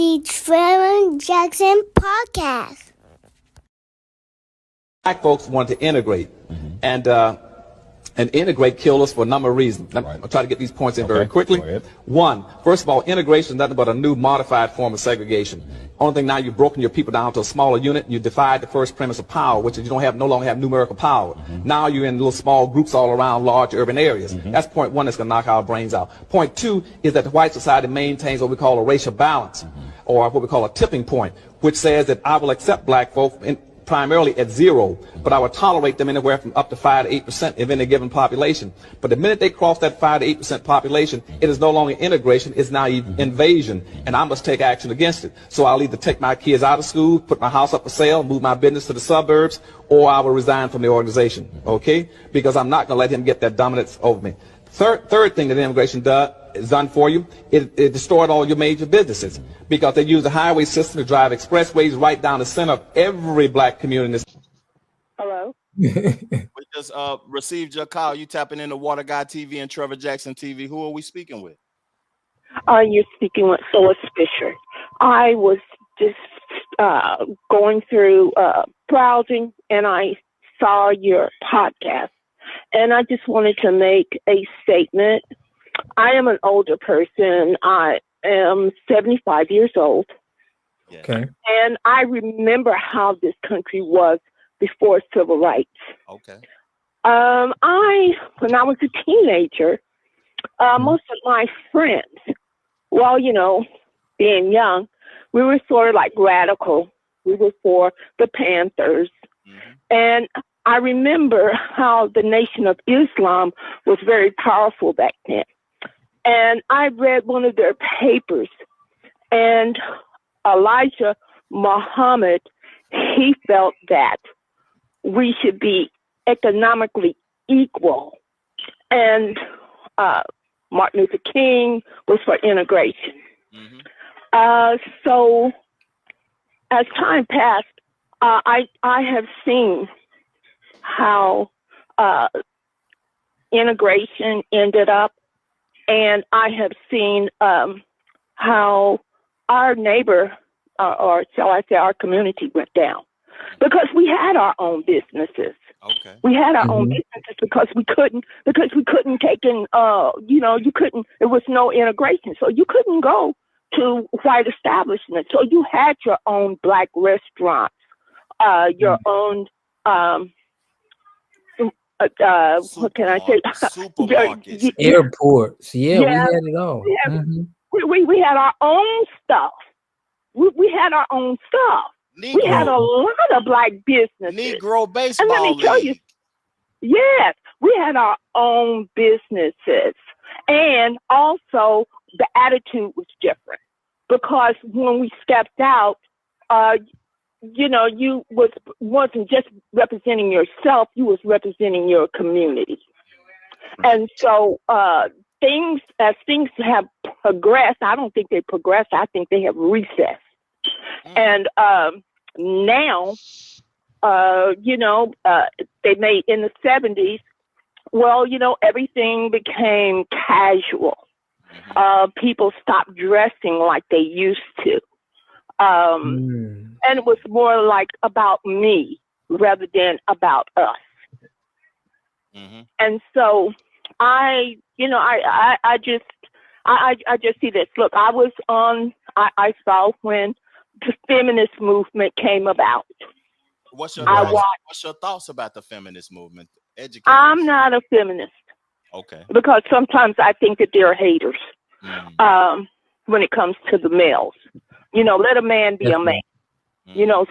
the Trevor Jackson Podcast. Black folks wanted to integrate, and integrate killed us for a number of reasons. I'll try to get these points in very quickly. One, first of all, integration is nothing but a new modified form of segregation. Only thing now, you've broken your people down to a smaller unit. You defied the first premise of power, which is you no longer have numerical power. Now you're in little small groups all around large urban areas. That's point one that's going to knock our brains out. Point two is that the white society maintains what we call a racial balance, or what we call a tipping point, which says that I will accept black folk primarily at zero, but I would tolerate them anywhere from up to 5 to 8% of any given population. But the minute they cross that 5 to 8% population, it is no longer integration, it's now invasion, and I must take action against it. So I'll either take my kids out of school, put my house up for sale, move my business to the suburbs, or I will resign from the organization, okay? Because I'm not going to let him get that dominance over me. Third thing that immigration is done for you, it destroyed all your major businesses, because they use the highway system to drive expressways right down the center of every black community. Hello? We just received your call. You tapping into Water Guy TV and Trevor Jackson TV. Who are we speaking with? You're speaking with Phyllis Fisher. I was just going through browsing, and I saw your podcast, and I just wanted to make a statement. I am an older person. I am 75 years old. Okay. And I remember how this country was before civil rights. Okay. When I was a teenager, most of my friends, well, being young, we were sort of like radical. We were for the Panthers. And I remember how the Nation of Islam was very powerful back then. And I read one of their papers, and Elijah Muhammad, he felt that we should be economically equal. And Martin Luther King was for integration. So as time passed, I have seen how integration ended up. And I have seen how our neighbor, or shall I say our community, went down. Because we had our own businesses. Okay. We had our own businesses because we couldn't take in, you couldn't, there was no integration. So you couldn't go to white establishments. So you had your own black restaurants, your own, what can I say? Supermarkets, airports. Yeah, we had it all. We had our own stuff. We had our own stuff. Negro. We had a lot of black businesses. Negro baseball and let me tell league. you, yes, we had our own businesses. And also the attitude was different, because when we stepped out, you wasn't just representing yourself, you was representing your community. And so as things have progressed, I don't think they progressed, I think they have recessed. And now, they made in the 70s, well, everything became casual. People stopped dressing like they used to. And it was more like about me rather than about us. And so I just see this. Look, I saw when the feminist movement came about. What's your thoughts about the feminist movement? I'm not a feminist. Okay. Because sometimes I think that they're haters when it comes to the males. Let a man be a man.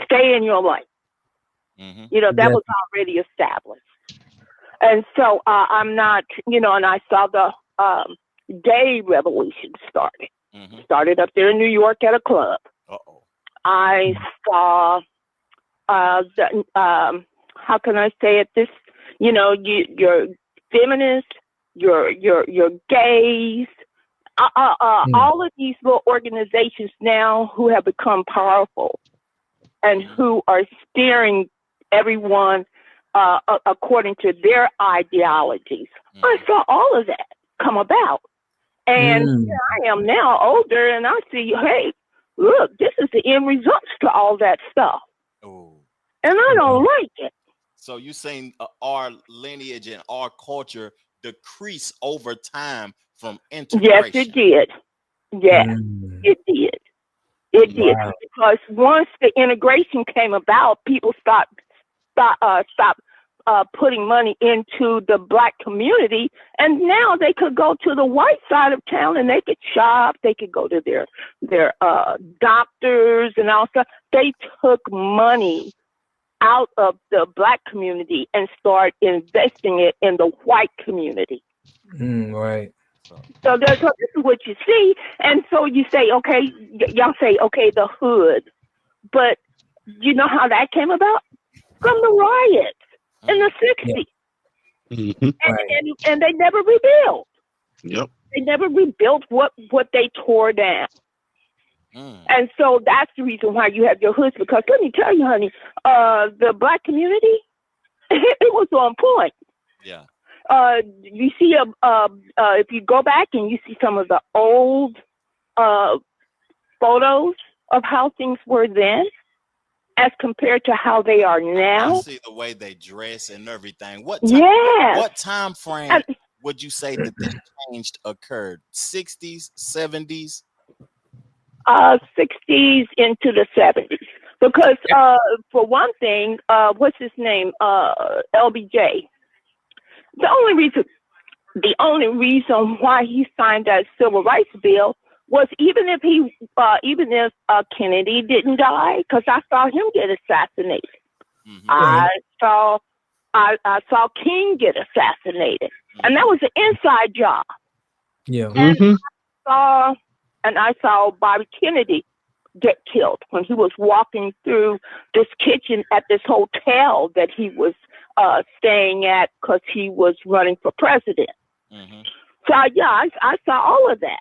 Stay in your life. That was already established. And so I'm not, and I saw the gay revolution started. Started up there in New York at a club. I saw how can I say it? This, you're feminist, you're gays. All of these little organizations now who have become powerful and who are steering everyone according to their ideologies. I saw all of that come about. And here I am now older, and I see, hey, look, this is the end results to all that stuff. Oh. And I don't like it. So you saying our lineage and our culture decrease over time from integration? Yes, it did. Yes, it did. It did. Because once the integration came about, people stopped putting money into the black community, and now they could go to the white side of town and they could shop, they could go to their doctors and all stuff. They took money out of the black community and start investing it in the white community. Right. So this is what you see, and so you say, okay, y'all say, okay, the hood, but you know how that came about? From the riots in the 60s. And they never rebuilt. Yep. They never rebuilt what they tore down. And so that's the reason why you have your hoods, because let me tell you, honey, the black community, it was on point. Yeah. You see, if you go back and you see some of the old photos of how things were then, as compared to how they are now. I see the way they dress and everything. What time frame would you say that this change occurred? 60s, 70s? 60s into the 70s. Because for one thing, what's his name? LBJ. The only reason why he signed that civil rights bill was even if Kennedy didn't die, because I saw him get assassinated. I saw King get assassinated, and that was an inside job. Yeah. And I saw Bobby Kennedy get killed when he was walking through this kitchen at this hotel that he was staying at because he was running for president. So yeah, I saw all of that.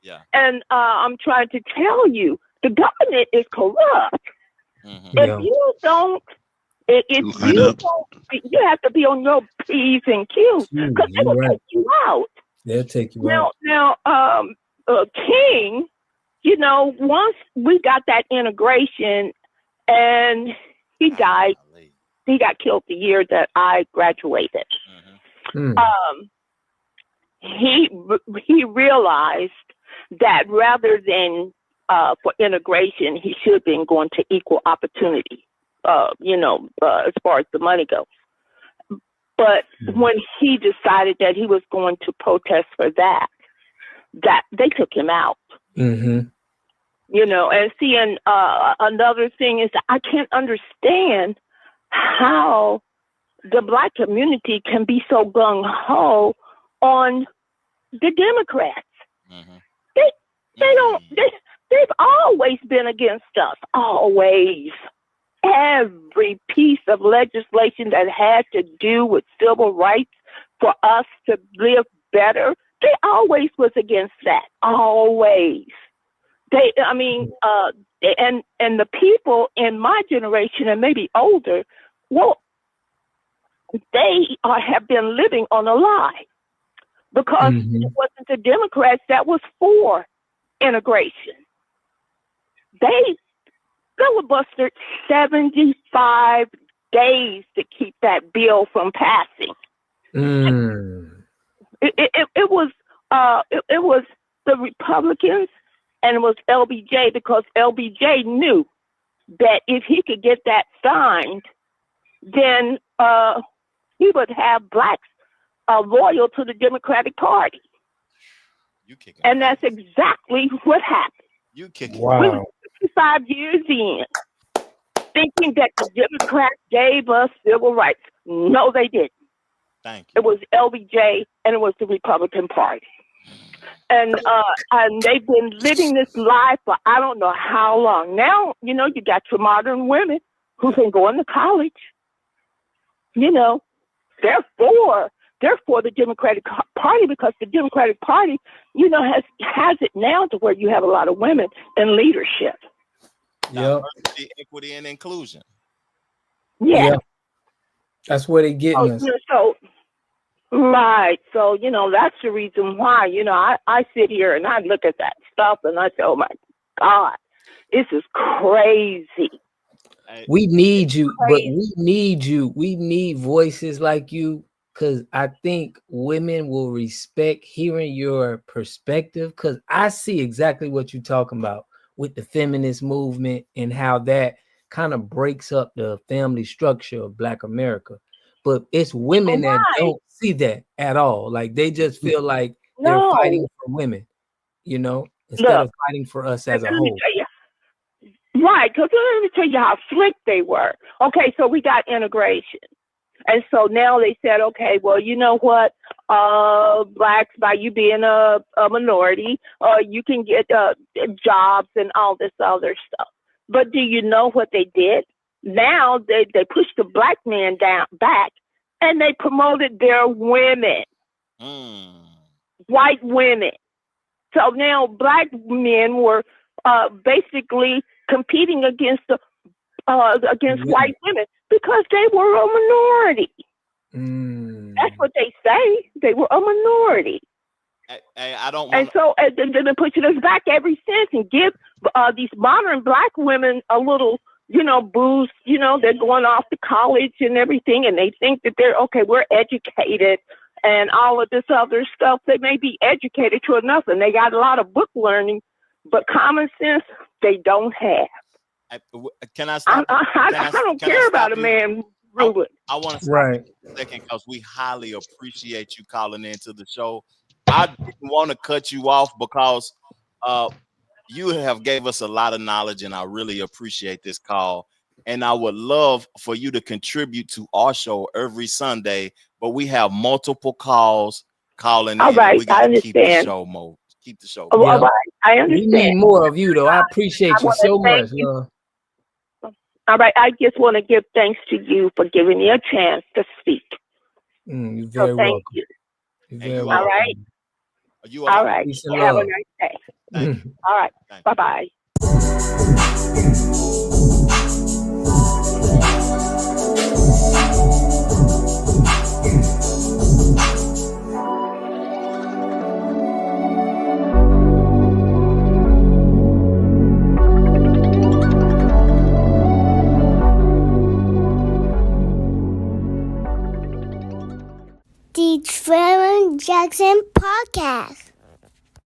Yeah. And I'm trying to tell you, the government is corrupt. If you don't, you have to be on your P's and Q's, because they will take you out. They'll take you out. Now, King, you know, once we got that integration, and he died, he got killed the year that I graduated. He realized that rather than for integration, he should have been going to equal opportunity, as far as the money goes. But when he decided that he was going to protest for that they took him out. You know, and seeing another thing is that I can't understand how the black community can be so gung-ho on the Democrats. They've always been against us, always. Every piece of legislation that had to do with civil rights for us to live better, they always was against that, always. And the people in my generation and maybe older, well, they have been living on a lie, because it wasn't the Democrats that was for integration. They filibustered 75 days to keep that bill from passing. It was the Republicans, and it was LBJ, because LBJ knew that if he could get that signed, then he would have blacks loyal to the Democratic Party. And that's exactly what happened. Wow. We were 55 years in, thinking that the Democrats gave us civil rights. No, they didn't. Thank you. It was LBJ and it was the Republican Party. And they've been living this life for I don't know how long. Now, you know, you got your modern women who can go into college. You know, they're for the Democratic Party, because the Democratic Party, you know, has it now to where you have a lot of women in leadership. Diversity, equity, and inclusion. Yeah. That's where they're getting us. Right. So, you know, that's the reason why, you know, I sit here and I look at that stuff and I say, oh my God. This is crazy. We need you, but we need you. We need voices like you, because I think women will respect hearing your perspective, because I see exactly what you're talking about with the feminist movement and how that kind of breaks up the family structure of Black America. But it's women that don't see that at all. Like, they just feel like they're fighting for women, you know, instead of fighting for us as a whole. Right, because let me tell you how slick they were. Okay, so we got integration. And so now they said, okay, well, you know what? Blacks, by you being a minority, you can get jobs and all this other stuff. But do you know what they did? Now they pushed the Black man back, and they promoted their women, white women. So now Black men were basically competing against white women because they were a minority. That's what they say. They were a minority. I don't. And so they've been pushing us back ever since, and give these modern Black women a little, boost. They're going off to college and everything, and they think that they're okay. We're educated and all of this other stuff. They may be educated to enough, and they got a lot of book learning, but common sense they don't have. Can I stop? I don't care about a man ruling. I want to stop a second because we highly appreciate you calling into the show. I didn't want to cut you off because you have gave us a lot of knowledge, and I really appreciate this call. And I would love for you to contribute to our show every Sunday, but we have multiple calls calling in. Right, we got to keep the show mode. Keep the show. All right, I understand. We need more of you, though. I appreciate you so much. All right, I just want to give thanks to you for giving me a chance to speak. You're very welcome. You. You're very all welcome. Right. All right. Have a nice day. All right. Bye-bye. The Trevor Jackson Podcast.